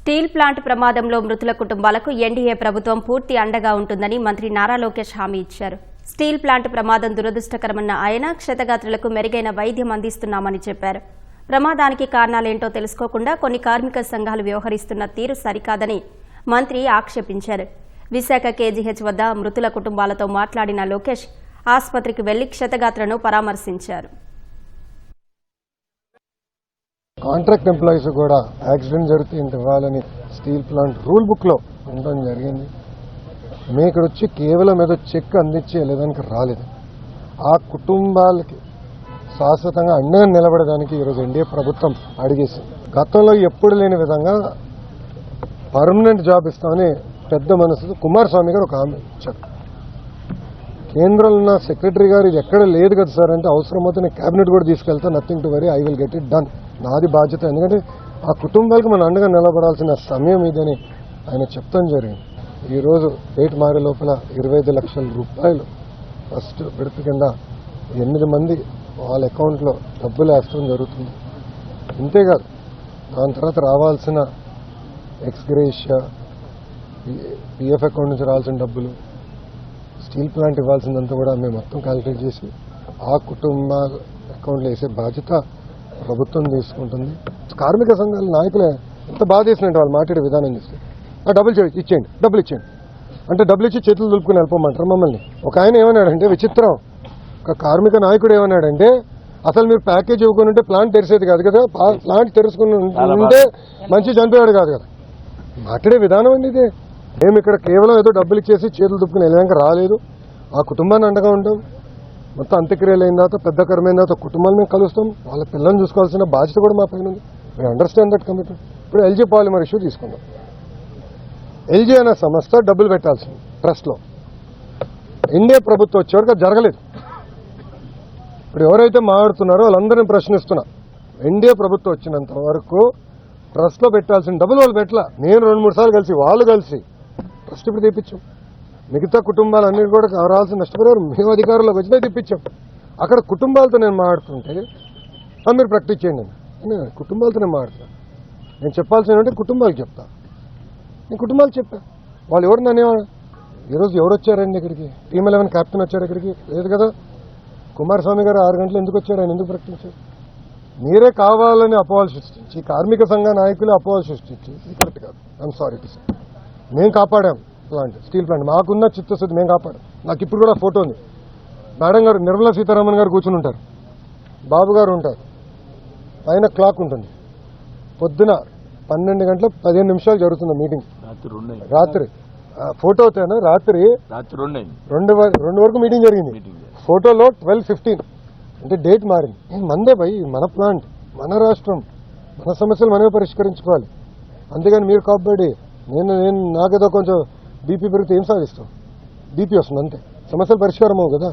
Steel plant ప్రమాదంలో మృతుల కుటుంబాలకు ఎన్డీఏ ప్రభుత్వం పూర్తి అండగా ఉంటుందని మంత్రి నారా లోకేష్ హామీ ఇచ్చారు. స్టీల్ ప్లాంట్ ప్రమాదం దురదృష్టకరమన్న ఆయన క్షతగాత్రులకు మెరుగైన వైద్యం అందిస్తున్నామని చెప్పారు. ప్రమాదానికి కారణాలేంటో తెలుసుకోకుండా కొన్ని కార్మిక సంఘాలు వ్యవహరిస్తున్న తీరు సరికాదని మంత్రి ఆక్షేపించారు. విశాఖ కేజీహెచ్ వద్ద మృతుల కుటుంబాలతో మాట్లాడిన లోకేష్ ఆసుపత్రికి వెళ్లి క్షతగాత్రులను పరామర్శించారు. కాంట్రాక్ట్ ఎంప్లాయీస్ కూడా యాక్సిడెంట్ జరిగితే ఇంత ఇవ్వాలని స్టీల్ ప్లాంట్ రూల్ బుక్లో ఉండడం జరిగింది. మేము ఇక్కడ వచ్చి కేవలం ఏదో చెక్ అందించే లేదానికి రాలేదు. ఆ కుటుంబాలకి శాశ్వతంగా అండగా నిలబడడానికి ఈరోజు ఎన్డీఏ ప్రభుత్వం అడిగేసింది. గతంలో ఎప్పుడు లేని విధంగా పర్మనెంట్ జాబ్ ఇస్తామని పెద్ద మనసు కుమారస్వామి గారు ఒక హామీ ఇచ్చారు. కేంద్రంలో ఉన్న సెక్రటరీ గారు ఇది ఎక్కడ లేదు కదా సార్ అంటే అవసరమైతే నేను కేబినెట్ కూడా తీసుకెళ్తా, nothing to worry, I will get it done, నాది బాధ్యత. ఎందుకంటే ఆ కుటుంబాలకు మనం అండగా నిలబడాల్సిన సమయం ఇదని ఆయన చెప్తాం జరిగింది. ఈరోజు డేట్ మారే లోపల 25 లక్షల రూపాయలు ఫస్ట్ విడత కింద 8 మంది వాళ్ళ అకౌంట్లో డబ్బులు వేస్తడం జరుగుతుంది. ఇంతేకాదు దాని తర్వాత రావాల్సిన ఎక్స్గ్రేషియా, పిఎఫ్ అకౌంట్ నుంచి రావాల్సిన డబ్బులు, స్టీల్ ప్లాంట్ ఇవ్వాల్సిందంతా కూడా మేము మొత్తం క్యాలిక్యులేట్ చేసి ఆ కుటుంబ అకౌంట్లో వేసే బాధ్యత ప్రభుత్వం తీసుకుంటుంది. కార్మిక సంఘాల నాయకులే ఎంత బాధ చేసినట్టు వాళ్ళు మాట్లాడే విధానం చూస్తే డబ్బులు ఇచ్చేయండి, డబ్బులు ఇచ్చేయండి అంటే డబ్బులు ఇచ్చి చేతులు దులుపుకుని వెళ్ళిపోమంటారు మమ్మల్ని. ఒక ఆయన ఏమన్నాడంటే విచిత్రం, ఒక కార్మిక నాయకుడు ఏమన్నాడంటే అసలు మీరు ప్యాకేజ్ ఇవ్వకుని ఉంటే ప్లాంట్ తెరిసేది కాదు కదా, ప్లాంట్ తెరుచుకుని ఉంటే మంచి చనిపోయాడు కాదు కదా. మాట్లాడే విధానం అండి ఇదే. మేము ఇక్కడ కేవలం ఏదో డబ్బులు ఇచ్చేసి చేతులు దుప్పుకుని వెళ్ళాక రాలేదు. ఆ కుటుంబాన్ని అండగా ఉంటాం. మొత్తం అంత్యక్రియలు అయిన తర్వాత పెద్ద కరమైన తర్వాత కుటుంబాలు మేము కలుస్తాం. వాళ్ళ పిల్లల్ని చూసుకోవాల్సిన బాధ్యత కూడా మా పైన ఉంది. We understand that commitment. ఇప్పుడు ఎల్జీ పాలిమర్ ఇష్యూ తీసుకుందాం. ఎల్జీ అనే సంస్థ డబ్బులు పెట్టాల్సింది ట్రస్ట్లో. ఎన్డీఏ ప్రభుత్వం వచ్చే వరకు జరగలేదు. ఇప్పుడు ఎవరైతే మాట్లాడుతున్నారో వాళ్ళందరినీ ప్రశ్నిస్తున్నా. ఎన్డీఏ ప్రభుత్వం వచ్చినంత వరకు ట్రస్ట్లో పెట్టాల్సిన డబ్బులు వాళ్ళు పెట్టలా. నేను 2-3 సార్లు కలిసి వాళ్ళు కలిసి ట్రస్ట్ ఇప్పుడు తెప్పించాం. మిగతా కుటుంబాలన్నీ కూడా రావాల్సిన నష్టపరిహారం మేము అధికారులకు వచ్చినా తెప్పించాం. అక్కడ కుటుంబాలతో నేను మాట్లాడుతుంటే మీరు ప్రాక్టీస్ చేయండి అని కుటుంబాలతో నేను మాట్లాడుతున్నా. నేను చెప్పాల్సిన కుటుంబాలకు చెప్తా. నేను కుటుంబాలు చెప్పా. వాళ్ళు ఎవరు నన్ను ఈరోజు ఎవరు వచ్చారండి ఇక్కడికి? టీమ్ 11 కెప్టెన్ వచ్చారు ఇక్కడికి? లేదు కదా. కుమారస్వామి గారు 6 గంటలు ఎందుకు వచ్చారు? ఆయన ఎందుకు ప్రకటించారు? మీరే కావాలని అపోహలు సృష్టించి, కార్మిక సంఘ నాయకులు అపోహలు సృష్టించి, ఇది కరెక్ట్ కాదు. I'm sorry to say. మేము కాపాడాం ప్లాంట్, స్టీల్ ప్లాంట్. మాకున్న చిత్తశుద్ధి మేము కాపాడాం. నాకు ఇప్పుడు కూడా ఫోటో ఉంది. మేడం గారు నిర్మలా సీతారామన్ గారు కూర్చుని ఉంటారు, బాబు గారు ఉంటారు, పైన క్లాక్ ఉంటుంది. పొద్దున 12 గంటల 15 నిమిషాలు జరుగుతుంది మీటింగ్. రాత్రి ఫోటోతోనే రాత్రి 2 వరకు మీటింగ్ జరిగింది. ఫోటోలో 12:15 అంటే డేట్ మారింది. మందే భయ్, మన ప్లాంట్, మన రాష్ట్రం, మన సమస్యలు మనమే పరిష్కరించుకోవాలి. అంతేగాని మీరు కాబట్టి నేను నాకేదో కొంచెం బీపీ పెరిగితే ఏం సాధిస్తాం? బీపీ వస్తుంది అంతే, సమస్యలు పరిష్కారం అవ్వవు కదా.